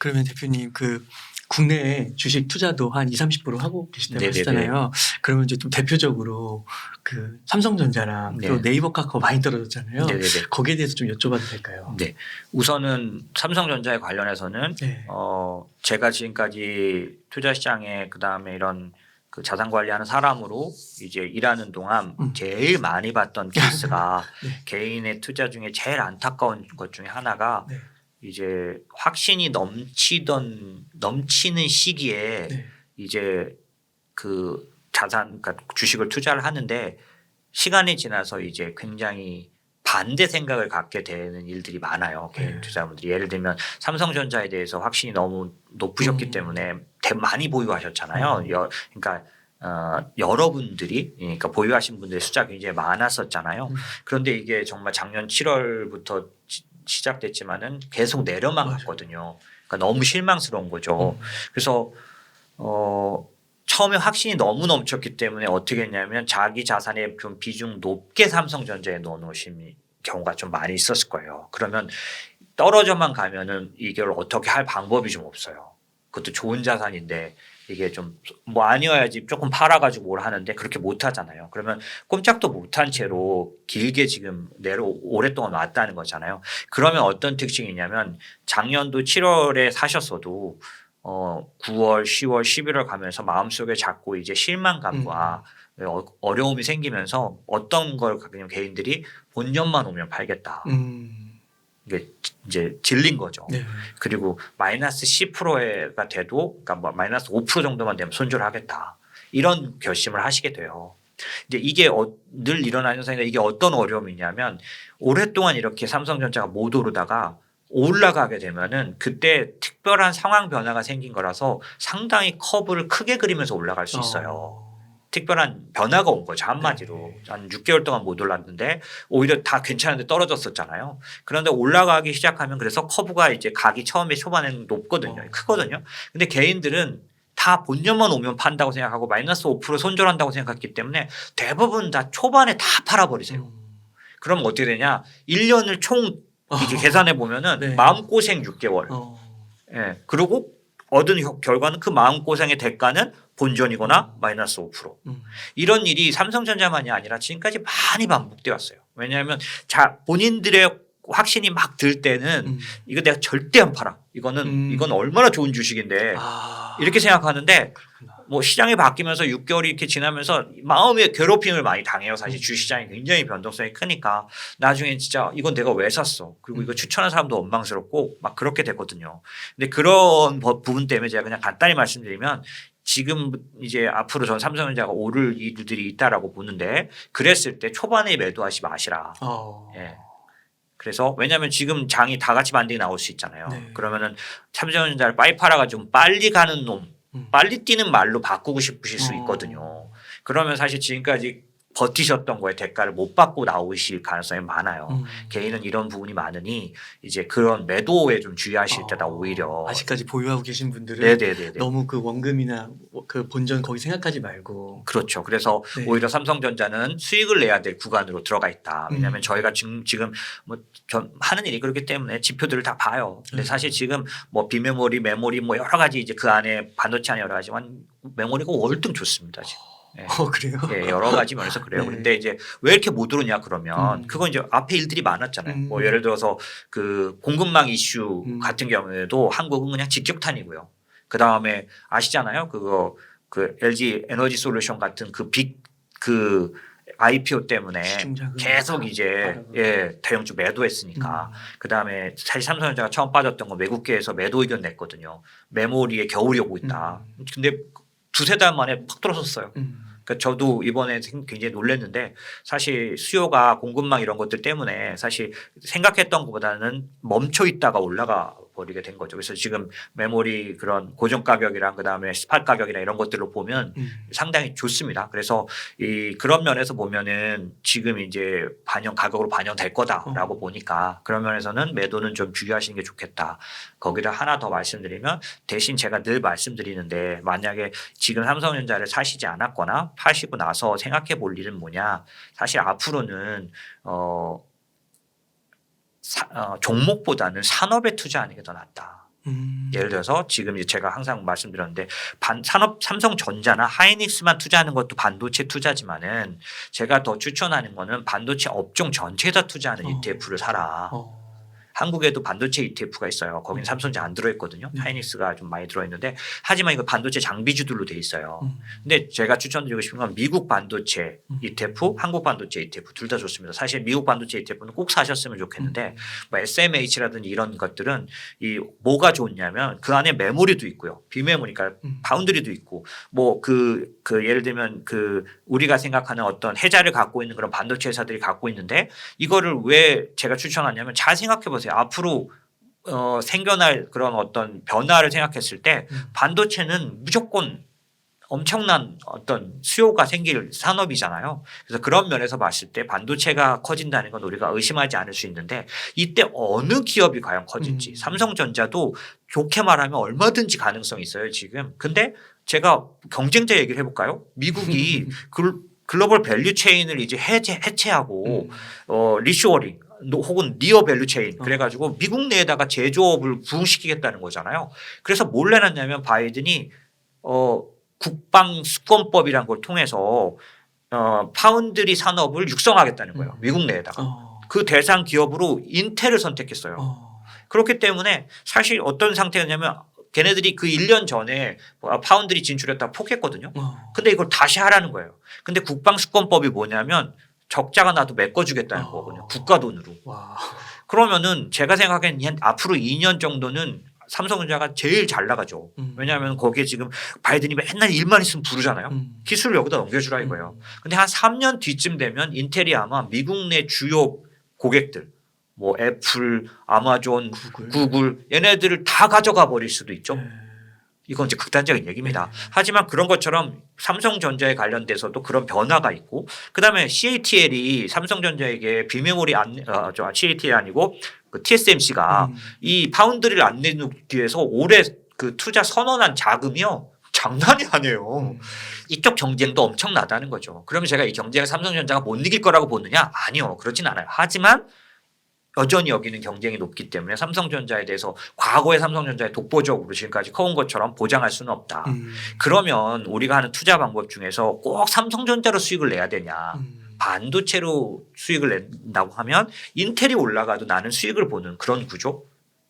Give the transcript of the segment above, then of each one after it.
그러면 대표님 그 국내 주식 투자도 한 20-30% 하고 계시다고 네네네. 하시잖아요. 그러면 이제 좀 대표적으로 그 삼성전자랑 네. 또 네이버 카카오 많이 떨어졌잖아요. 네네네. 거기에 대해서 좀 여쭤봐도 될까요? 네. 우선은 삼성전자에 관련해서는 네. 제가 지금까지 투자 시장에 그다음에 이런 그 자산 관리하는 사람으로 이제 일하는 동안 제일 많이 봤던 케이스가 네. 개인의 투자 중에 제일 안타까운 것 중에 하나가 네. 이제 확신이 넘치는 시기에 네. 이제 그 자산 그러니까 주식을 투자를 하는데 시간이 지나서 이제 굉장히 반대 생각을 갖게 되는 일들이 많아요. 개인 네. 투자분들이 예를 들면 삼성전자에 대해서 확신이 너무 높으셨기 때문에 많이 보유하셨잖아요. 그러니까 여러분들이 그러니까 보유하신 분들의 숫자가 굉장히 많았었잖아요. 그런데 이게 정말 작년 7월부터 시작됐지만은 계속 내려만 갔거든요. 그러니까 너무 실망스러운 거죠. 그래서 처음에 확신이 너무 넘쳤기 때문에 어떻게 했냐면 자기 자산의 좀 비중 높게 삼성전자에 넣어놓으신 경우가 좀 많이 있었을 거예요. 그러면 떨어져만 가면은 이걸 어떻게 할 방법이 좀 없어요. 그것도 좋은 자산인데 이게 좀 뭐 아니어야지 조금 팔아가지고 뭘 하는데 그렇게 못 하잖아요. 그러면 꼼짝도 못한 채로 길게 지금 오랫동안 왔다는 거잖아요. 그러면 어떤 특징이 있냐면 작년도 7월에 사셨어도 9월, 10월, 11월 가면서 마음속에 자꾸 이제 실망감과 어려움이 생기면서 어떤 걸 그냥 개인들이 본전만 오면 팔겠다. 이게 이제 질린 거죠. 네. 그리고 마이너스 10%가 돼도 그러니까 뭐 마이너스 5% 정도만 되면 손절을 하겠다. 이런 결심을 하시게 돼요. 이제 이게 늘 일어나는 현상인데 이게 어떤 어려움이냐면 오랫동안 이렇게 삼성전자가 못 오르다가 올라가게 되면은 그때 특별한 상황 변화가 생긴 거라서 상당히 커브를 크게 그리면서 올라갈 수 있어요. 특별한 변화가 온 거죠. 한마디로. 한 6개월 동안 못 올랐는데 오히려 다 괜찮은데 떨어졌었잖아요. 그런데 올라가기 시작하면 그래서 커브가 이제 각이 처음에 초반에는 높거든요. 크거든요. 근데 개인들은 다 본전만 오면 판다고 생각하고 마이너스 5% 손절한다고 생각했기 때문에 대부분 다 초반에 다 팔아버리세요. 그럼 어떻게 되냐. 1년을 총 이렇게 계산해 보면은 네. 마음고생 6개월. 예. 그리고 얻은 결과는 그 마음고생의 대가는 본전이거나 마이너스 5%. 이런 일이 삼성전자만이 아니라 지금까지 많이 반복되어 왔어요. 왜냐하면 본인들의 확신이 막 들 때는 이거 내가 절대 안 팔아. 이건 얼마나 좋은 주식인데 이렇게 생각하는데 뭐 시장이 바뀌면서 6개월이 이렇게 지나면서 마음의 괴롭힘을 많이 당해요. 사실 주식시장이 굉장히 변동성이 크니까 나중에 진짜 이건 내가 왜 샀어. 그리고 이거 추천한 사람도 원망스럽고 막 그렇게 되거든요. 근데 그런 부분 때문에 제가 그냥 간단히 말씀드리면 지금 이제 앞으로 전 삼성전자가 오를 일들이 있다라고 보는데 그랬을 때 초반에 매도하지 마시라. 예. 그래서 왜냐하면 지금 장이 다 같이 반등이 나올 수 있잖아요. 네. 그러면은 삼성전자를 빨리 팔아가지고 빨리 가는 놈, 빨리 뛰는 말로 바꾸고 싶으실 수 있거든요. 그러면 사실 지금까지 버티셨던 거에 대가를 못 받고 나오실 가능성이 많아요. 개인은 이런 부분이 많으니 이제 그런 매도에 좀 주의하실 때다 오히려. 아직까지 보유하고 계신 분들은 네네네. 너무 그 원금이나 그 본전 거기 생각하지 말고. 그렇죠. 그래서 네. 오히려 삼성전자는 수익을 내야 될 구간으로 들어가 있다. 왜냐하면 저희가 지금 뭐 하는 일이 그렇기 때문에 지표들을 다 봐요. 근데 사실 지금 뭐 비메모리, 메모리 뭐 여러 가지 이제 그 안에 반도체 안에 여러 가지만 메모리가 월등 좋습니다. 지금. 네. 그래요? 예, 여러 가지 면에서 그래요. 네. 그런데 이제 왜 이렇게 못 오르냐 그러면 그건 이제 앞에 일들이 많았잖아요. 뭐 예를 들어서 그 공급망 이슈 같은 경우에도 한국은 그냥 직격탄이고요. 그 다음에 아시잖아요. 그 LG 에너지 솔루션 같은 그 IPO 때문에 계속 이제 대형주 매도했으니까 그 다음에 사실 삼성전자가 처음 빠졌던 건 외국계에서 매도 의견 냈거든요. 메모리에 겨울이 오고 있다. 근데 두세 달 만에 팍 떨어졌어요. 그러니까 저도 이번에 굉장히 놀랐는데 사실 수요가 공급망 이런 것들 때문에 사실 생각했던 것보다는 멈춰 있다가 올라가 버리게 된 거죠. 그래서 지금 메모리 그런 고정 가격이랑 그다음에 스팟 가격이나 이런 것들을 보면 상당히 좋습니다. 그래서 그런 면에서 보면은 지금 이제 가격으로 반영될 거다라고 보니까 그런 면에서는 매도는 좀 주의하시는 게 좋겠다. 거기다 하나 더 말씀드리면 대신 제가 늘 말씀드리는데 만약에 지금 삼성전자를 사시지 않았거나 파시고 나서 생각해 볼 일은 뭐냐. 사실 앞으로는 종목보다는 산업에 투자하는 게 더 낫다. 예를 들어서 지금 이제 제가 항상 말씀드렸는데 산업 삼성전자나 하이닉스만 투자하는 것도 반도체 투자지만은 제가 더 추천하는 거는 반도체 업종 전체에다 투자하는 ETF를 사라. 한국에도 반도체 ETF가 있어요. 거기는 삼성전자 안 들어있거든요. 하이닉스가 좀 많이 들어있는데 하지만 이거 반도체 장비주들로 돼 있어요. 근데 제가 추천드리고 싶은 건 미국 반도체 ETF, 한국 반도체 ETF 둘 다 좋습니다. 사실 미국 반도체 ETF는 꼭 사셨으면 좋겠는데 뭐 SMH라든지 이런 것들은 이 뭐가 좋냐면 그 안에 메모리도 있고요. 비메모리, 그러니까 파운드리도 있고 뭐 그 예를 들면 그 우리가 생각하는 어떤 해자를 갖고 있는 그런 반도체 회사들이 갖고 있는데 이거를 왜 제가 추천하냐면 잘 생각해 보세요. 앞으로 생겨날 그런 어떤 변화를 생각했을 때 반도체는 무조건 엄청난 어떤 수요가 생길 산업이잖아요. 그래서 그런 면에서 봤을 때 반도체가 커진다는 건 우리가 의심하지 않을 수 있는데 이때 어느 기업이 과연 커질지 삼성전자도 좋게 말하면 얼마든지 가능성이 있어요 지금. 근데 제가 경쟁자 얘기를 해볼까요? 미국이 글로벌 밸류 체인을 이제 해체하고 리쇼어링 혹은 니어 밸류 체인 그래가지고 미국 내에다가 제조업을 부흥시키겠다는 거잖아요. 그래서 뭘 내놨냐면 바이든이 국방 수권법이라는 걸 통해서 파운드리 산업을 육성하겠다는 거예요. 미국 내에다가. 그 대상 기업으로 인텔을 선택했어요. 그렇기 때문에 사실 어떤 상태였냐면 걔네들이 그 1년 전에 파운드리 진출했다가 포기했거든요. 근데 이걸 다시 하라는 거예요. 근데 국방 수권법이 뭐냐면 적자가 나도 메꿔주겠다는 거거든요. 국가 돈으로. 그러면은 제가 생각하기엔 앞으로 2년 정도는 삼성전자가 제일 잘 나가죠. 왜냐하면 거기에 지금 바이든이 맨날 일만 있으면 부르잖아요. 기술을 여기다 넘겨주라 이거예요. 근데 한 3년 뒤쯤 되면 인텔이 아마 미국 내 주요 고객들 뭐 애플, 아마존, 구글 얘네들을 다 가져가 버릴 수도 있죠. 이건 이제 극단적인 얘기입니다. 하지만 그런 것처럼 삼성전자에 관련돼서도 그런 변화가 있고 그다음에 CATL이 삼성전자에게 비메모리 CATL이 아니고 그 TSMC가 이 파운드리를 안 내놓기 위해서 올해 그 투자 선언한 자금이요. 장난이 아니에요. 이쪽 경쟁도 엄청나다는 거죠. 그러면 제가 이 경쟁을 삼성전자가 못 이길 거라고 보느냐? 아니요. 그렇진 않아요. 하지만 여전히 여기는 경쟁이 높기 때문에 삼성전자에 대해서 과거의 삼성전자의 독보적으로 지금까지 커온 것처럼 보장할 수는 없다. 그러면 우리가 하는 투자 방법 중에서 꼭 삼성전자로 수익을 내야 되냐. 반도체로 수익을 낸다고 하면 인텔이 올라가도 나는 수익을 보는 그런 구조.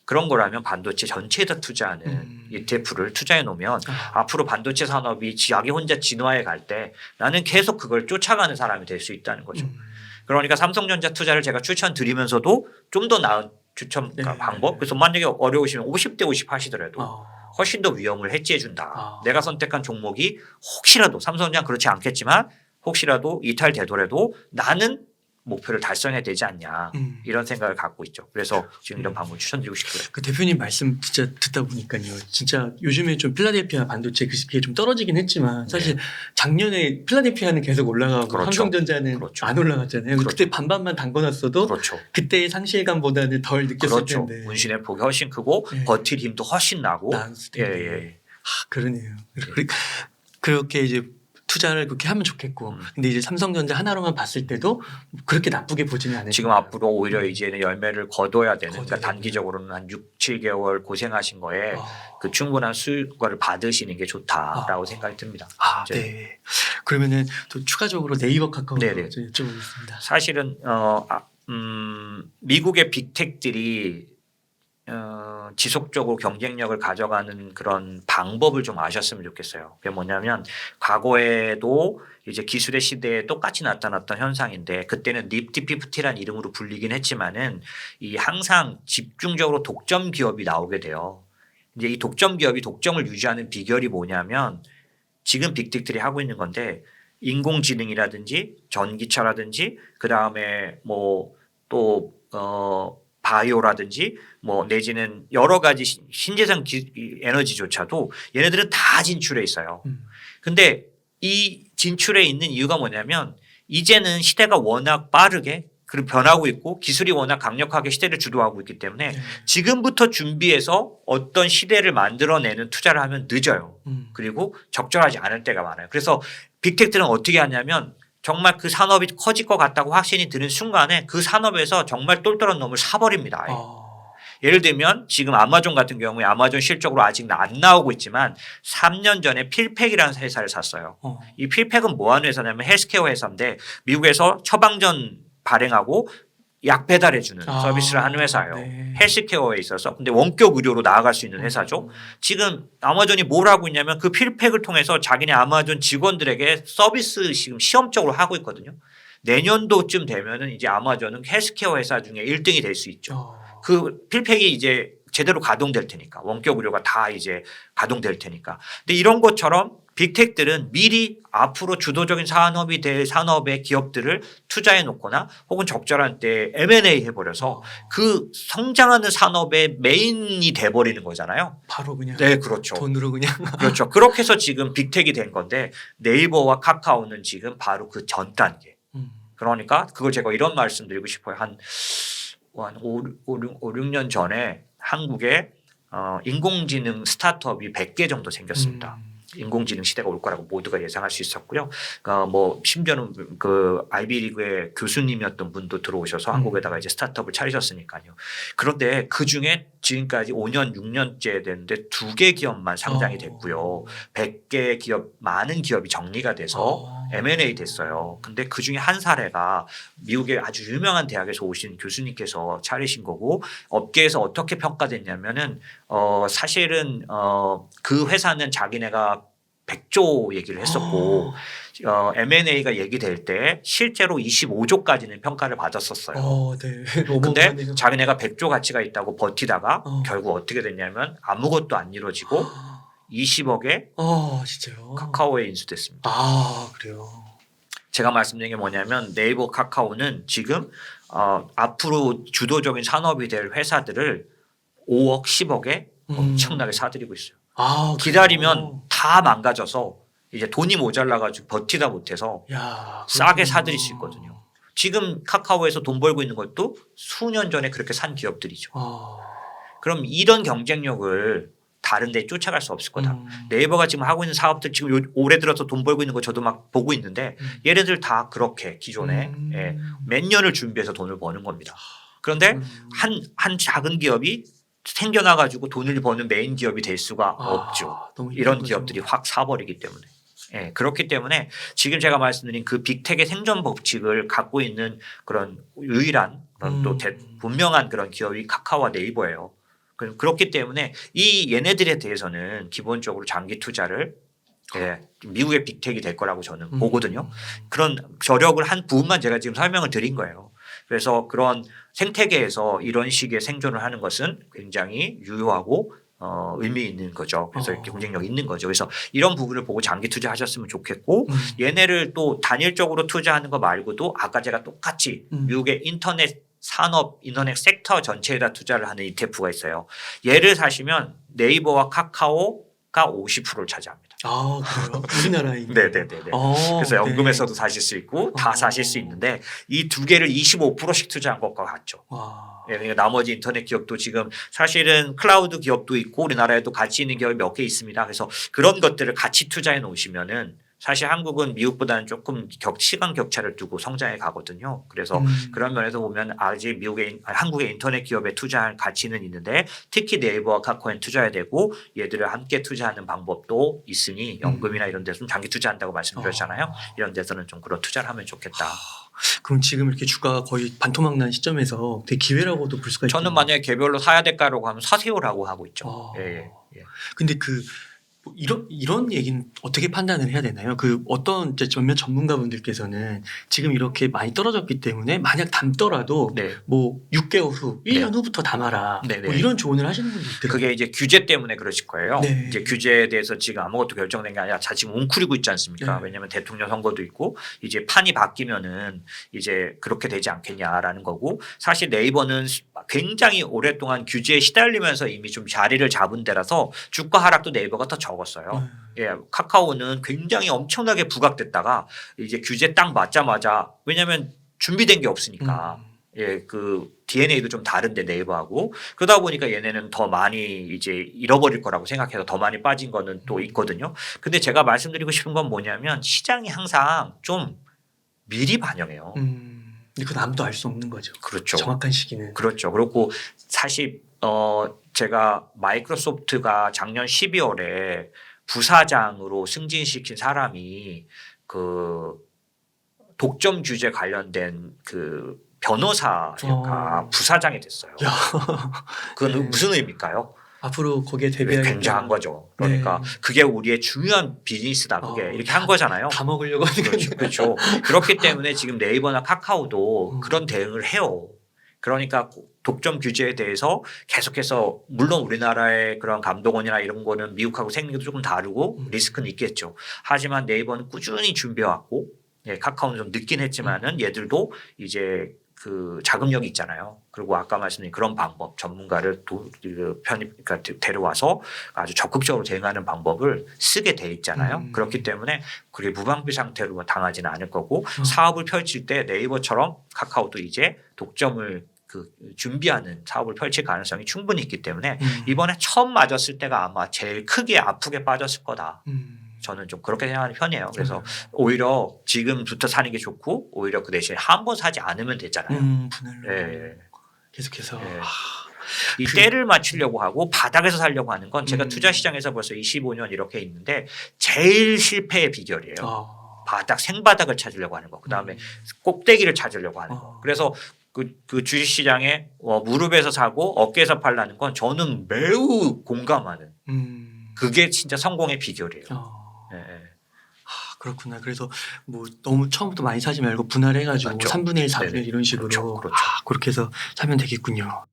그런 거라면 반도체 전체에다 투자하는 ETF를 투자해 놓으면 앞으로 반도체 산업이 자기 혼자 진화해 갈 때 나는 계속 그걸 쫓아가는 사람이 될 수 있다는 거죠. 그러니까 삼성전자 투자를 제가 추천드리면서도 좀 더 나은 추천 방법. 그래서 만약에 어려우시면 50대 50 하시더라도 훨씬 더 위험을 해지해 준다. 내가 선택한 종목이 혹시라도 삼성전자는 그렇지 않겠지만 혹시라도 이탈되더라도 나는 목표를 달성해야 되지 않냐 이런 생각을 갖고 있죠. 그래서 지금 이런 방법을 추천드리고 싶고요. 그 대표님 말씀 진짜 듣다 보니까요. 진짜 요즘에 좀 필라델피아 반도체 그게 좀 떨어지긴 했지만 사실 작년에 필라델피아는 계속 올라가고 그렇죠. 삼성전자는 그렇죠. 안 올라갔잖아요. 그렇죠. 그때 반반만 담궈놨어도 그렇죠. 그때의 상실감보다는 덜 느꼈을 그렇죠. 텐데. 문신의 폭이 훨씬 크고 버틸 힘도 훨씬 나고. 예. 그러네요. 그렇게 이제 투자를 그렇게 하면 좋겠고, 근데 이제 삼성전자 하나로만 봤을 때도 그렇게 나쁘게 보지는 않아요. 지금 앞으로 오히려 이제는 열매를 거둬야 되는, 그러니까 단기적으로는 한 6, 7개월 고생하신 거에 그 충분한 수익을 받으시는 게 좋다라고 생각이 듭니다. 네. 그러면은 또 추가적으로 네이버 카카오 네네. 여쭤보겠습니다. 사실은 미국의 빅텍들이 지속적으로 경쟁력을 가져가는 그런 방법을 좀 아셨으면 좋겠어요. 그게 뭐냐면 과거에도 이제 기술의 시대에 똑같이 나타났던 현상인데 그때는 니프티 피프티라는 이름으로 불리긴 했지만은 이 항상 집중적으로 독점 기업이 나오게 돼요. 이제 이 독점 기업이 독점을 유지하는 비결이 뭐냐면 지금 빅텍들이 하고 있는 건데 인공지능이라든지 전기차라든지 그 다음에 뭐 또 바이오라든지 뭐 내지는 여러 가지 신재생 에너지조차도 얘네들은 다 진출해 있어요. 근데 이 진출해 있는 이유가 뭐냐면 이제는 시대가 워낙 빠르게 그리고 변하고 있고 기술이 워낙 강력하게 시대를 주도하고 있기 때문에 지금부터 준비해서 어떤 시대를 만들어내는 투자를 하면 늦어요. 그리고 적절하지 않을 때가 많아요. 그래서 빅텍들은 어떻게 하냐면 정말 그 산업이 커질 것 같다고 확신이 드는 순간에 그 산업에서 정말 똘똘한 놈을 사버립니다. 예를 들면 지금 아마존 같은 경우에 아마존 실적으로 아직 안 나오고 있지만 3년 전에 필팩이라는 회사를 샀어요. 이 필팩은 뭐 하는 회사냐면 헬스케어 회사인데 미국에서 처방전 발행하고 약 배달해 주는 서비스를 하는 회사예요. 네. 헬스케어에 있어서. 근데 원격 의료로 나아갈 수 있는 회사죠. 지금 아마존이 뭘 하고 있냐면 그 필팩을 통해서 자기네 아마존 직원들에게 서비스 지금 시험적으로 하고 있거든요. 내년도쯤 되면은 이제 아마존은 헬스케어 회사 중에 1등이 될 수 있죠. 그 필팩이 이제 제대로 가동될 테니까 원격 의료가 다 이제 가동될 테니까. 근데 이런 것처럼 빅텍들은 미리 앞으로 주도적인 산업이 될 산업의 기업들을 투자해 놓거나 혹은 적절한 때 M&A 해버려서 그 성장하는 산업의 메인이 돼버리는 거잖아요. 바로 그냥 네, 그렇죠. 돈으로 그냥 그렇죠. 그렇게 해서 지금 빅텍이 된 건데 네이버와 카카오는 지금 바로 그 전 단계. 그러니까 그걸 제가 이런 말씀 드리고 싶어요. 한 5, 6년 전에 한국에 인공지능 스타트업이 100개 정도 생겼습니다. 인공지능 시대가 올 거라고 모두가 예상할 수 있었고요. 뭐 심지어는 그 아이비리그의 교수님이었던 분도 들어오셔서 한국에다가 이제 스타트업을 차리셨으니까요. 그런데 그 중에 지금까지 5년, 6년째 됐는데 2개 기업만 상장이 됐고요. 100개 기업, 많은 기업이 정리가 돼서 M&A 됐어요. 근데 그 중에 한 사례가 미국의 아주 유명한 대학에서 오신 교수님께서 차리신 거고 업계에서 어떻게 평가됐냐면은 사실은 그 회사는 자기네가 100조 얘기를 했었고 M&A가 얘기될 때 실제로 25조까지는 평가를 받았었어요. 네. 근데 자기네가 100조 가치가 있다고 버티다가 결국 어떻게 됐냐면 아무것도 안 이루어지고 20억에 진짜요? 카카오에 인수됐습니다. 그래요. 제가 말씀드린 게 뭐냐면 네이버 카카오는 지금 앞으로 주도적인 산업이 될 회사들을 5억 10억에 엄청나게 사들이고 있어요. 기다리면 다 망가져서 이제 돈이 모자라가지고 버티다 못해서 싸게 사들일 수 있거든요. 지금 카카오에서 돈 벌고 있는 것도 수년 전에 그렇게 산 기업들이죠. 그럼 이런 경쟁력을 다른 데 쫓아갈 수 없을 거다. 네이버가 지금 하고 있는 사업들 지금 올해 들어서 돈 벌고 있는 거 저도 막 보고 있는데 얘네들 다 그렇게 기존에 몇 년을 준비해서 돈을 버는 겁니다. 그런데 한 작은 기업이 생겨나가지고 돈을 버는 메인 기업이 될 수가 없죠. 이런 기업들이 확 사버리기 때문에. 그렇기 때문에 지금 제가 말씀드린 그 빅텍의 생존 법칙을 갖고 있는 그런 유일한 그런 또 분명한 그런 기업이 카카오와 네이버예요. 그렇기 때문에 이 얘네들에 대해서는 기본적으로 장기 투자를 미국의 빅텍이 될 거라고 저는 보거든요. 그런 저력을 한 부분만 제가 지금 설명을 드린 거예요. 그래서 그런 생태계에서 이런 식의 생존을 하는 것은 굉장히 유효하고 의미 있는 거죠. 그래서 경쟁력 있는 거죠. 그래서 이런 부분을 보고 장기 투자하셨으면 좋겠고 얘네를 또 단일적으로 투자하는 거 말고도 아까 제가 똑같이 미국의 인터넷 산업 인터넷 섹터 전체에다 투자를 하는 ETF가 있어요. 얘를 사시면 네이버와 카카오가 50%를 차지합니다. 그래요? 우리나라에 네네네. 그래서 연금에서도 사실 수 있고 다 사실 수 있는데 이 두 개를 25%씩 투자한 것과 같죠. 그러니까 나머지 인터넷 기업도 지금 사실은 클라우드 기업도 있고 우리나라에도 가치 있는 기업이 몇 개 있습니다. 그래서 그런 것들을 같이 투자해 놓으시면은 사실 한국은 미국보다는 조금 시간 격차를 두고 성장해 가거든요. 그래서 그런 면에서 보면 아직 한국의 인터넷 기업에 투자할 가치는 있는데 특히 네이버와 카카오에 투자해야 되고 얘들을 함께 투자하는 방법도 있으니 연금이나 이런 데서는 장기 투자한다고 말씀드렸잖아요. 이런 데서는 좀 그런 투자를 하면 좋겠다. 그럼 지금 이렇게 주가가 거의 반토막 난 시점에서 되게 기회라고도 볼 수가 있죠. 저는 만약에 개별로 사야 될까라고 하면 사세요라고 하고 있죠. 근데 뭐 이런 얘기는 어떻게 판단을 해야 되나요? 어떤 이제 몇몇 전문가분들께서는 지금 이렇게 많이 떨어졌기 때문에 만약 담더라도 뭐 6개월 후, 1년 후부터 담아라. 뭐 이런 조언을 하시는 분도 있더라고요. 그게 이제 규제 때문에 그러실 거예요. 이제 규제에 대해서 지금 아무것도 결정된 게 아니라 지금 웅크리고 있지 않습니까? 왜냐하면 대통령 선거도 있고 이제 판이 바뀌면은 이제 그렇게 되지 않겠냐라는 거고 사실 네이버는 굉장히 오랫동안 규제에 시달리면서 이미 좀 자리를 잡은 데라서 주가 하락도 네이버가 더 적었어요. 카카오는 굉장히 엄청나게 부각됐다가 이제 규제 딱 맞자마자 왜냐하면 준비된 게 없으니까 그 DNA도 좀 다른데 네이버하고 그러다 보니까 얘네는 더 많이 이제 잃어버릴 거라고 생각해서 더 많이 빠진 거는 또 있거든요. 근데 제가 말씀드리고 싶은 건 뭐냐면 시장이 항상 좀 미리 반영해요. 근데 그건 아무도 알 수 없는 거죠. 그렇죠. 정확한 시기는. 그렇죠. 그렇고 사실 제가 마이크로소프트가 작년 12월에 부사장으로 승진시킨 사람이 그 독점 규제 관련된 그 변호사가 부사장이 됐어요. 야. 그건 네. 무슨 의미일까요? 앞으로 거기에 대비하겠다. 굉장한 거죠. 그러니까 네. 그게 우리의 중요한 비즈니스다. 그게 이렇게 한 거잖아요. 다 먹으려고 하는 그렇죠. 거죠. 그렇죠. 그렇기 때문에 지금 네이버나 카카오도 음. 그런 대응을 해요. 그러니까 독점 규제에 대해서 계속해서 물론 우리나라의 그런 감독원이나 이런 거는 미국하고 생각도 조금 다르고 리스크는 있겠죠. 하지만 네이버는 꾸준히 준비해왔고 예, 카카오는 좀 늦긴 했지만은 얘들도 이제 그 자금력이 있잖아요. 그리고 아까 말씀드린 그런 방법 전문가를 그러니까 데려와서 아주 적극적으로 대응하는 방법을 쓰게 돼 있잖아요. 그렇기 때문에 그게 무방비 상태로 당하지는 않을 거고 사업을 펼칠 때 네이버처럼 카카오도 이제 독점을 그 준비하는 사업을 펼칠 가능성이 충분히 있기 때문에 이번에 처음 맞았을 때가 아마 제일 크게 아프게 빠졌을 거다. 저는 좀 그렇게 생각하는 편이에요. 그래서 오히려 지금부터 사는 게 좋고 오히려 그 대신에 한 번 사지 않으면 되잖아요. 분할로 예. 계속해서 예. 이 때를 맞추려고 하고 바닥에서 살려고 하는 건 제가 투자 시장에서 벌써 25년 이렇게 있는데 제일 실패의 비결이에요. 바닥 생바닥을 찾으려고 하는 거. 그다음에 꼭대기를 찾으려고 하는 거. 그래서 그 주식시장에 무릎에서 사고 어깨에서 팔라는 건 저는 매우 공감하는 그게 진짜 성공의 비결이에요. 예. 그렇구나. 그래서 뭐 너무 처음부터 많이 사지 말고 분할해가지고 맞죠. 3분의 1, 4분의 1 네네. 이런 식으로 그렇죠. 그렇죠. 그렇게 해서 사면 되겠군요.